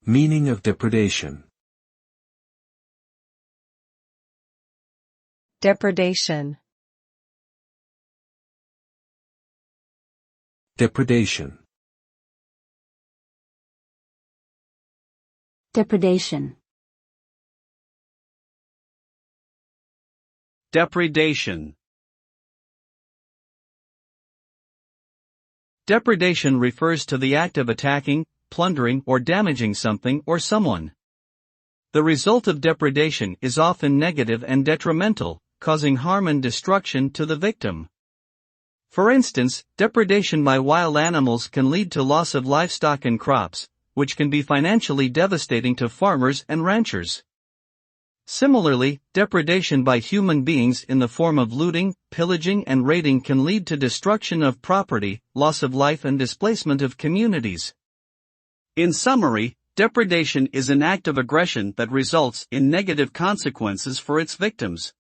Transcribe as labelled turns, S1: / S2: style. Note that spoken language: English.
S1: Meaning of depredation.
S2: Depredation.
S1: Depredation.
S3: Depredation.
S4: Depredation. Depredation refers to the act of attacking, plundering, or damaging something or someone. The result of depredation is often negative and detrimental, causing harm and destruction to the victim. For instance, depredation by wild animals can lead to loss of livestock and crops, which can be financially devastating to farmers and ranchers. Similarly, depredation by human beings in the form of looting, pillaging, and raiding can lead to destruction of property, loss of life, and displacement of communities. In summary, depredation is an act of aggression that results in negative consequences for its victims.